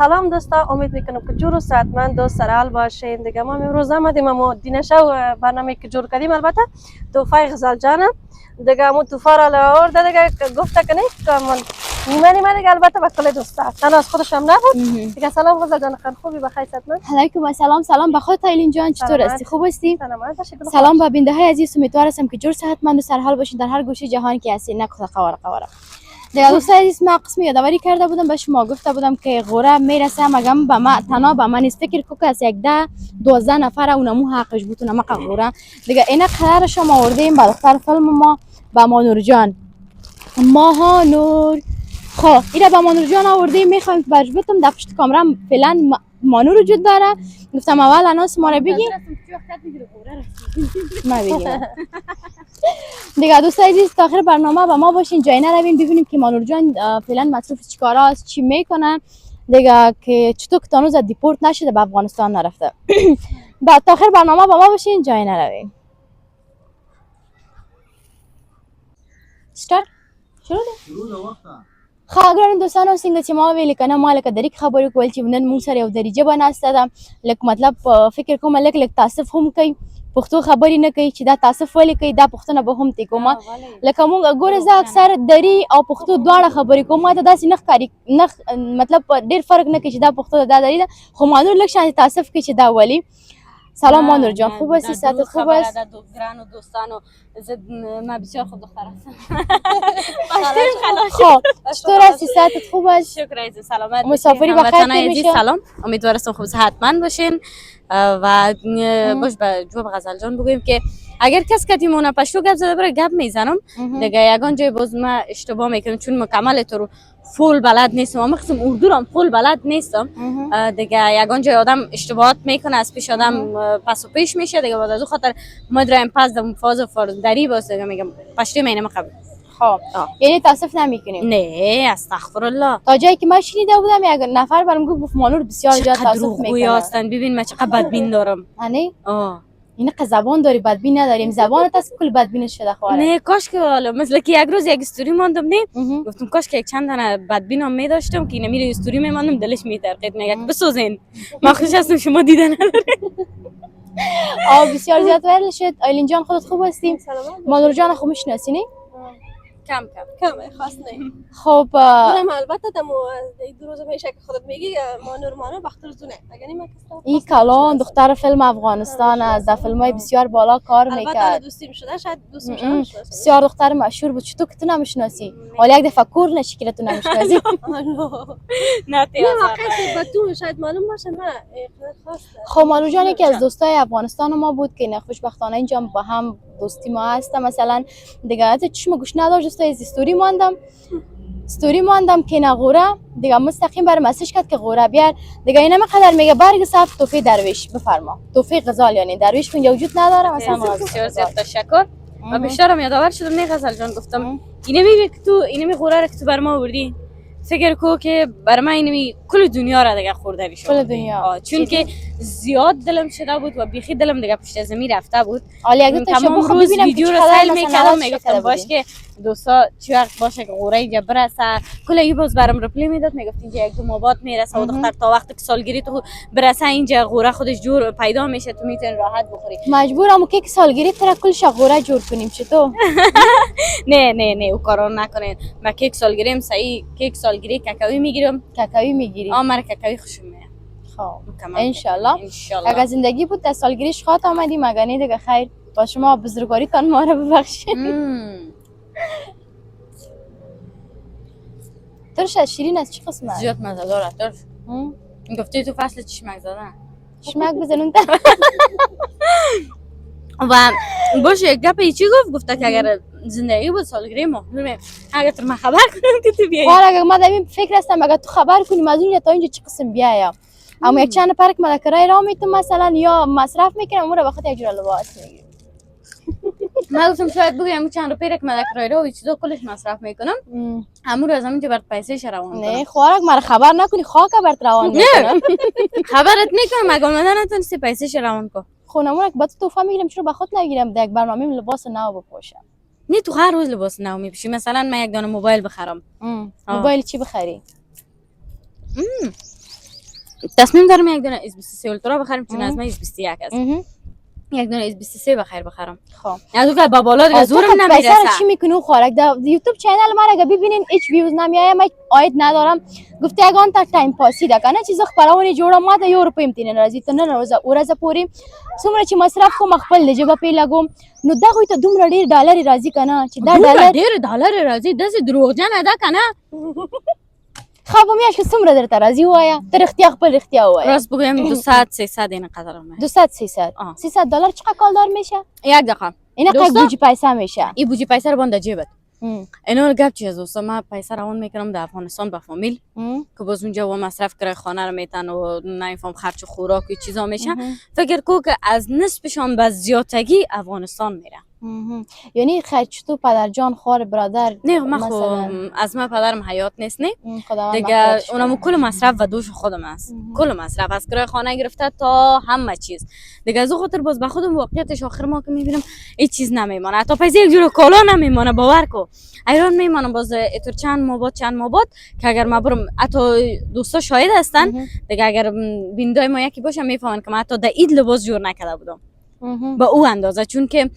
سلام دوستا، امید میکنم که جور و صحتمند و سرحال باشین. دیگه ما امروز آمدیم اما دینشو برنامه که جور کردیم، البته توفای غزال جانم دیگه همون توفا را آورده دیگه گفته که نیست که من نیمه دیگه البته به کل دوستا تنها از خودش هم نبود دیگه. سلام غزال جان، خیلی خوبی؟ بخیر صحتمند؟ علیکم سلام به خود ایلین جان، چطور هستی؟ خوب هستی؟ سلامت باشی. سلام به بیننده های عزیز، امیدوار هستم که جور صحتمند و سرحال باشین در هر گوشه جهان که هستین. نکوسه قواره دیگه دوستان عزیز، ما قسمی یادآوری کرده بودم به شما، گفته بودم که غوره میرسه مگم به ما تنها به من است. فکر کو از 10-12 نفر اونمو حقش بود اونم غوره دیگه. اینا قرار شما آوردیم با دختر فیلم ما با مانور جان ماها نور. خب اینا با مانور جان آوردیم، میخوایم که برش بتم در پشت کامرا فعلا مانور وجود داره. گفتم اول اناس ما رو بگیم ما بگیم دیگه. دوستان عزیز تا آخر برنامه با ما باشین، جای نروین، ببینیم که مانور جان فعلا مصروف چیکاراست، چی میکنه دیگه، که چطور که تانوز دیپورت نشده به افغانستان نرفته. بعد تا آخر برنامه با ما باشین، جای نروین. شروع خاگران دوستانو څنګه چې ما ویل کنه ما لکه دریک خبرې کول چې نن مونږ سره یو دریجه بناسته ده، لکه مطلب فکر کوم لکه تاسف هم کوي، پښتو خبرې نه کوي چې دا تاسف ولې کوي، دا پښتنه به هم تی کومه لکه مونږ ګوره زه اکثر دری او پښتو دواړه خبرې کوم، ما ته داسې نه ښکاري، نه مطلب ډېر فرق نه کوي چې دا پښتو دا دری ده، خو مانور لږ شان تاسف کوي چې دا ولې. سلام مانور جان، خوب هستی؟ صحت خوب است؟ گران و دوستانو ما بسیار خوب دختر هستم. خب چطور هستی؟ صحتت خوب است؟ شکر عزیز، سلامت مسافری بخیر عزیز. سلام، امیدوارم خوب صحتمند باشین و باش به جواب غزل جان بگویم که اگر کس کتیمونه پشتو گپ زده بره گپ میزنم دیگه، یگان جای باز ما اشتباه میکنم چون مکمل تو رو فول بلد نیستم، اما قسم اردو رو فول بلد نیستم دیگه، یگان جای آدم اشتباهات میکنه از پیش آدم پس و پیش میشه دیگه، بعد از خاطر مدرم پس دم فاز دری باز دیگه میگم پشتی مینه قبل. خب یعنی تاسف نمیکنیم؟ نه استغفرالله. تا جایی که من شنیده بودم یک نفر برام گفت مانور بسیار زیاد تاسف میکنه. هستن ببین من چقدر بدبین دارم. یعنی این که زبان داری بدبین نداریم، زبانت از کل بدبین شده خواره. نه کاش که حالا مثلا که یک روز یک استوری ماندم، نه گفتم کاش که یک چند تا بدبینم می داشتم که اینا میره استوری میماندم دلش میترقید میگه بسوزین ما خوش هستم شما دیده نداره. بسیار زیاد ویرل شد. ایلین جان خودت خوب هستی؟ مانور جان خوب میشناسی نه؟ کم خاص نه. خب اونم البته دمو دو روز میشه که خودت میگی مانور بختر زونه اگر این این کلان دختر فیلم افغانستان از در فیلمای بسیار بالا کار میکرد. البته دوستیم شده، شاید دوستیم شده، بسیار دختر مشهور بود. چطور که تو نمیشناسی؟ حالا یک دفعه کور نشی که تو نمیشناسی. نه واقعا تو شاید معلوم باشه. نه خاص. خب مانور جان که از دوستای افغانستان ما بود که خوشبختانه اینجا با هم دوستی ما هست. مثلا دیگه چشم گوش نداشت دوستای استوری ماندم که نغوره دیگه مستقیم بر مسیج کرد که غوره بیار دیگه. اینا مقدر میگه برگ صف توفیق درویش بفرما. توفیق غزال یعنی درویش من وجود نداره مثلا. بسیار زیاد تشکر و بیشترم یادآور شدم. نه غزل جان گفتم اینو میگه که تو اینو می غوره رو که تو بر ما آوردی، فکر کو که بر من اینو کل دنیا را دیگه خوردنی شد، کل دنیا، چون که زیاد دلم شده بود و بیخی دلم دیگه پشت زمین رفته بود. حالا یک دو تمام روز ویدیو رو سیل میکردم، میگفتم باش که دوستا چی وقت باشه که غوره اینجا برسه. کلی باز برام رپلی میداد، میگفت اینجا یک دو ماه میرسه و دختر تا وقتی که سالگیری تو برسه اینجا غوره خودش جور پیدا میشه، تو میتونی راحت بخوری. مجبورم که سالگیری ترا کلش غوره جور کنیم چطور؟ نه او کارو نکنین. من کیک سالگیریم صحیح کیک سالگیری کاکائوی میگیرم. کاکائوی میگیری؟ من کاکائوی خوشم میاد. خب ان شاء الله اگر زندگی بود در سالگیریش خاط آمدیم، اگر نه دیگه خیر با شما بزرگواری کن ما رو ببخشید. ترش از شیرین از چه قسمه؟ زیاد مزه داره ترش. گفتی تو فصل چشمک زدن. چشمک بزنون و باشه یک گپی چی گفته که اگر زندگی بود سالگیری ما اگر تو ما خبر کنم که تو بیایی. اگر ما در این فکر هستم اگر تو خبر کنی از اون تا اینجا چه قسم بیایم، اما یک چند پرک ما کرای را میتونم مثلا یا مصرف میکنم اون رو بخاطر یک جور لباس میگیرم. من گفتم شاید بگم چند روپیه که من کرای را و چیزا کلش مصرف میکنم، همون از همونجا برات پیسه‌ش روان کنم. نه خوارک مرا خبر نکنی خاک برات روان میکنم. خبرت میکنم اگه من نتونستی پیسه‌ش روان کن. خونمون که بعد تحفه میگیرم چرا به خود نگیرم در یک برنامه لباس نو بپوشم. نه تو هر روز لباس نو میپوشی. مثلا من یک دانه موبایل بخرم. موبایل چی بخری؟ تصمیم دارم یک دونه اس 23 اولترا بخریم چون از من اس 21 است. یک دونه اس 23 بخیر بخرم. خب از اون که با بالا دیگه زورم نمیرسه. چی میکنه خوراک در یوتیوب چینل ما اگه ببینین هیچ ویوز نمیایه، من عاید ندارم. گفته اگان تا تایم پاسی ده کنه چیز خبرونه جوړه ما د یو روپیم تین راځي ته نه ورځ پوری څومره چې مصرف کوم خپل لجبه پی لګوم نو دا خو ته دومره ډیر ډالر راځي کنه چې دا ډالر راځي داسې دروغجن ده کنه. خب میاش که څومره درته راځي وایا تر اختیار خپل اختیار وایا. راست بگویم 200 300 این قدر هم 200 300 دلار چقدر کالدار میشه؟ یک دقیقه اینا که بوجی پیسه میشه. این بوجی پیسه رو بند جیبت. اینا گپ چیه دوستا، من پیسه روان میکنم در افغانستان به فامیل که باز اونجا و مصرف کرای خانه رو میتن و نمیفهم خرچ خوراک و چیزا میشه. فکر کو که از نصفشان به زیادتگی افغانستان میره. یعنی خرچ تو پدر جان خوار برادر نه من خب از من پدرم حیات نیست نه دیگه اونم کل مصرف و دوش خودم است. کل مصرف از کرای خانه گرفته تا همه چیز دیگه. از خاطر باز به خودم واقعیتش آخر ما که میبینم هیچ چیز نمیمانه، حتی پیسه یک جور کالا نمیمانه. باور کو ایران میمانه باز اتر چند ماه بعد که اگر ما برم حتی دوستا شاهد هستن دیگه، اگر بیندای ما یکی باشه میفهمن که من حتی در عید لباس جور نکرده بودم با او اندازه. چون که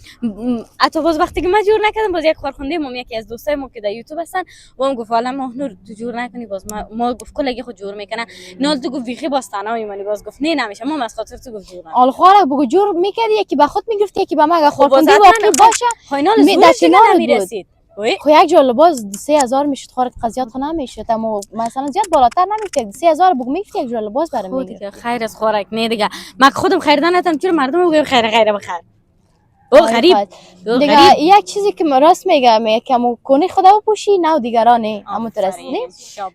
حتی باز وقتی که من جور نکردم باز یک کارخونده ما یکی از دوستای ما که در یوتیوب هستن و هم گفت حالا مهنور تو جور نکنی، باز ما گفت کلگی خود جور میکنه. نال تو گفت ویخی باز تنها میمونی، باز گفت نه نمیشه ما از خاطر تو گفت جور نکنی. آل خوارک بگو جور میکردی یکی به خود میگرفتی یکی به ما اگه کارخونده واقعی باشه خاینال زورش نمیرسید. خو یک جور لباس 3000 میشد خوراک قضیات خو نمیشد، اما مثلا زیاد بالاتر نمیفته 3000 بگو میفته یک جور لباس برام میگه. خیر از خوراک نه دیگه من خودم خریدن نتم چرا مردم میگم خیر بخیر. او غریب دیگه یک چیزی که راست میگه که مو کنی خدا بپوشی نه دیگرانه همون طرز نه.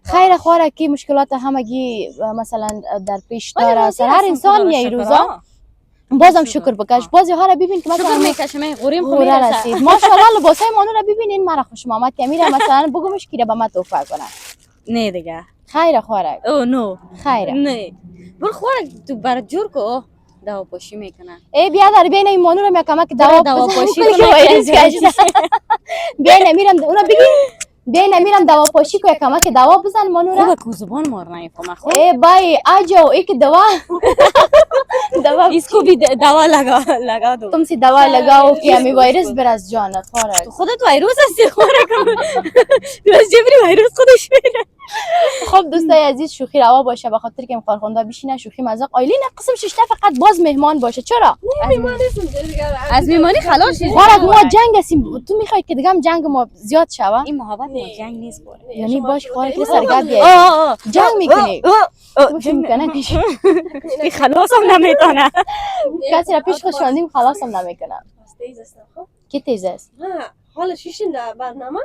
خیر خوراکی مشکلات همگی مثلا در پیش داره سر هر انسان یه روزا بازم شکر بکش. بعضی ها را ببین که مثلا میکشم غوریم خوره رسید ماشاءالله لباسای مانو را ببینین مرا خوشم آمد که میره مثلا بگمش که به من توفه کنه. نه دیگه خیر خوراک او نو خیر نه بر خوراک تو بر جور کو دوا پاشی میکنه. ای بیا در بین این مانو رو میکمه که دوا پاشی بیا نمیرم اونا بگین بیا نمیرم دوا پاشی کو یکمه که دوا بزن مانو رو. خوب زبان مار نمیفهمم. خب ای بای آجو ایک دوا इसको भी दवा लगा दो. तुम सी दवा लगाओ कि हमें वायरस برس جان خوره. تو خودت ویروس هستی خوره کم. بس جبری ویروس خودش میره. خب دوستای عزیز شوخی روا باشه به خاطر که این کارخونده بشینه شوخی مذاق. آیلین قسم ششته فقط باز مهمان باشه. چرا؟ از میمانی خلاص شید. خوره ما جنگ هستیم تو میخوای که دیگه هم جنگ ما زیاد شوه. این محبت ما جنگ نیست خوره. یعنی باش خوره که سرگرد بیای. جنگ میکنی. تو میکنه این خلاص هم نمیتونه. کسی را پیش خوشاندیم خلاص هم نمیکنه. تیز است خب کی تیز است؟ حالا شیشین در برنامه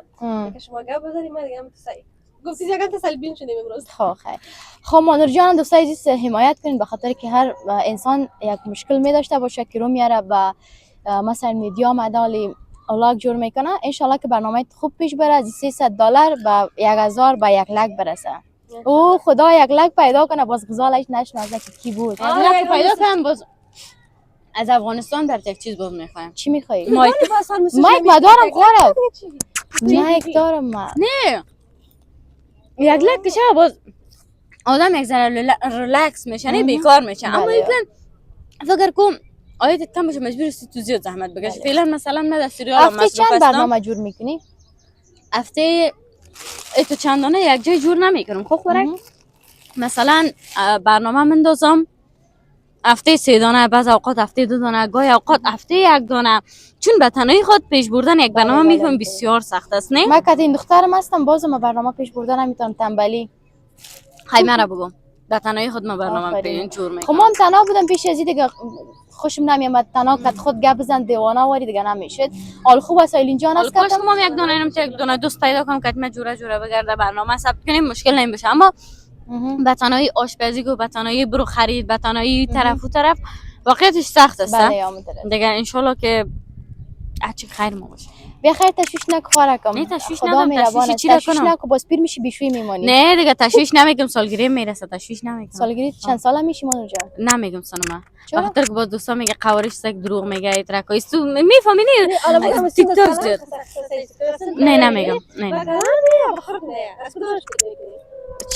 که شما گپ بزنیم من دیگه هم تسایی گفتید یکم تسلبین شدیم امروز. خب خیر خب مانور جان دوستای عزیز حمایت کنید به خاطر که هر انسان یک مشکل می داشته باشه که رو میاره به مثلا میدیا مدالی اولاگ جور میکنه. انشالله که برنامه خوب پیش بره از $300 به 1000 به 1 لک برسه. او خدا 1 لک پیدا کنه باز غزالش نشناسه که کی بود. 1 لک پیدا کنم باز از افغانستان در یک چیز باز میخوایم. چی میخوایی؟ مایک مدارم خوره. مایک دارم من. نه 1 لک کشه باز آدم یک ذره ریلکس میشه نه بیکار میشه. اما یکن فکر کنم آیت کم باشه مجبور هستی تو زیاد زحمت بکشی. فعلا مثلا من در سریال هفته چند برنامه جور میکنی؟ هفته تو چندانه یک جای جور نمیکنم. خب خوراک مثلا برنامه مندازم هفته 3 دانه، بعض اوقات هفته 2 دانه، گاهی اوقات هفته 1 دانه. چون به تنهایی خود پیش بردن یک برنامه میکنم بسیار سخت است نه. من که این دخترم هستم بازم برنامه پیش بردن نمیتونم تنبلی. خیلی مرا بگم به تنهایی خود من برنامه پیش جور میکنم. خب من تنها بودم پیش از دیگه خوشم نمیامد تنها کت خود گپ بزن دیوانه واری دیگه نمیشد. حال خوب است آیلین جان است که ما یک دانه اینم یک دانه دوست پیدا کنم که ما جوره بگرده برنامه ثبت کنیم مشکل نمیشه. اما به تنهایی آشپزی و به تنهایی برو خرید به تنهایی طرف و طرف واقعیتش سخت است. دیگه ان شاء الله که اچ خیر ما باشه. بخیر تشویش نکن خوارکم. نه تشویش ندارم. تشویش نکن باز پیر میشی بیشوی میمونی. نه دیگه تشویش نمیگم سالگیری میرسه تشویش نمیگم. سالگیری چند ساله میشی مانو جان؟ نمیگم سنما. بخاطر که باز دوستا میگه قوارش سگ دروغ میگه اترکای تو میفهمی نه تیک تاک نه نمیگم نه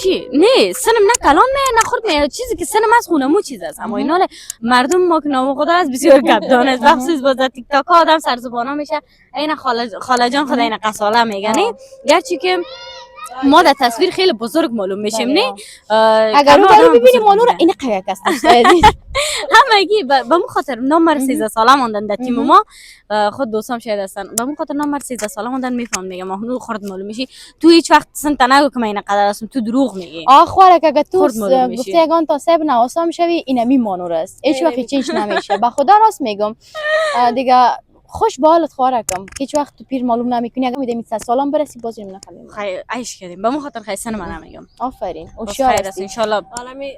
چی نه سنم نه کلان می نه خورد می چیزی که سنم از خونمو چیز است اما اینا مردم ما که نام خدا از بسیار گپدان است بخصوص با تیک تاک ها آدم سر زبانا میشه این خاله جان خدا این قصاله میگنی گرچه که ما در تصویر خیلی بزرگ معلوم میشیم نه اگر رو ببینیم ما نور این قوی است همگی به مو خاطر نمبر 13 ساله ماندن در تیم ما خود دوستام شاید هستن به مو خاطر نمبر 13 ساله ماندن میفهم میگم ما نور خورد معلوم میشی تو هیچ وقت سنت نگو که من این قدر هستم تو دروغ میگی خوره که اگه تو گفتی اگان تا سب نواسا میشوی این می مانور است هیچ وقت چینج نمیشه به خدا راست میگم دیگه خوش به حالت خوارکم هیچ وقت تو پیر معلوم نمیکنی اگه میدم 3 سالم برسی باز نمیخوام خیر عیش کردیم به مو خاطر خیسن من نمیگم آفرین هوشیار هستی ان شاء الله عالمی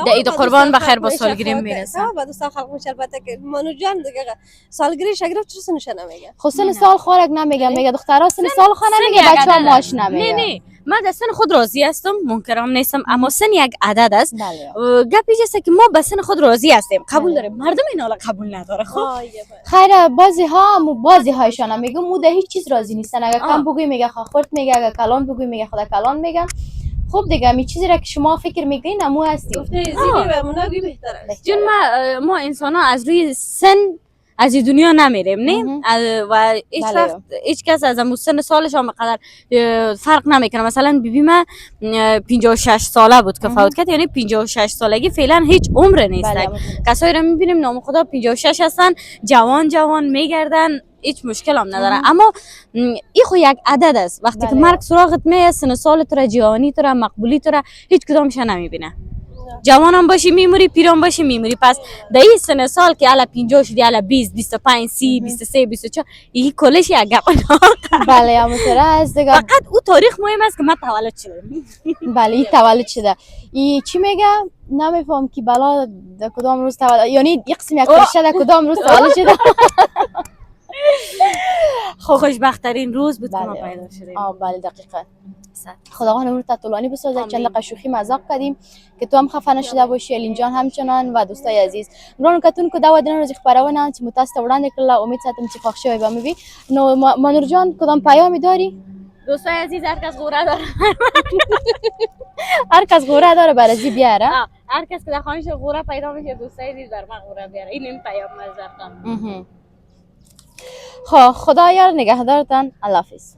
در عید قربان بخیر با سالگیری میرسه بعد دوستا خلق میشه البته که منو جان دیگه سالگیری شگرف چه سنش نمیگه خب سن سال خوارک نمیگم میگه دخترا سن سال خو نمیگه بچه‌ها ماش نمیگه نه من در سن خود راضی هستم منکرم نیستم اما سن یک عدد است گپی است که ما به سن خود راضی هستیم قبول داریم مردم این حالا قبول نداره خب خیر بازی هایشان میگم مو در هیچ چیز راضی نیستن اگه کم بگوی میگه خورد میگه اگه کلان بگوی میگه خدا کلان میگه خب دیگه می چیزی را که شما فکر میکنین امو هستی گفته زیدی و مناگی بهتر است چون ما انسان ها از روی سن از این دنیا نمیریم نه و هیچ وقت هیچ کس از همون سن سالش هم قدر فرق نمیکنه مثلا بیبی من 56 ساله بود که فوت کرد یعنی 56 سالگی فعلا هیچ عمر نیست کسایی رو میبینیم نام خدا 56 هستن جوان میگردن هیچ مشکل هم نداره اما این خو یک عدد است وقتی که مرگ سراغت میاد سن سال تو را جوانی تو را مقبولی تو را هیچ کدامش نمیبینه جوانم باشی میموری پیرام باشی میموری پس در این سن سال که الا 50 شدی الا 20 25 30 23 24 این کلش یک گپ بله همونطوره است دیگه فقط او تاریخ مهم است که من تولد شدم بله این تولد شده این چی میگه نمیفهم که بلا کدام روز تولد یعنی یک قسم یک شده کدام روز تولد شده خوشبخت‌ترین روز بود که ما پیدا شدیم بله دقیقاً خداوند عمرت طولانی بسازه چند دقیقه شوخی مذاق کردیم که تو هم خفه نشده باشی الین جان همچنان و دوستای عزیز نوران کتون که دعوت دادن روز خبرونه چې متاسف وړاندې کړل امید ساتم چې خوښ شوی به مې نو منور جان کدام پیامی داری دوستای عزیز هر کس غوره داره هر کس غوره داره برازی بیاره هر کس که در خانه‌ش غوره پیدا میشه دوستای عزیز بر من غوره بیاره این پیام از رفتم خب خدا یار نگهدارتان الله حافظ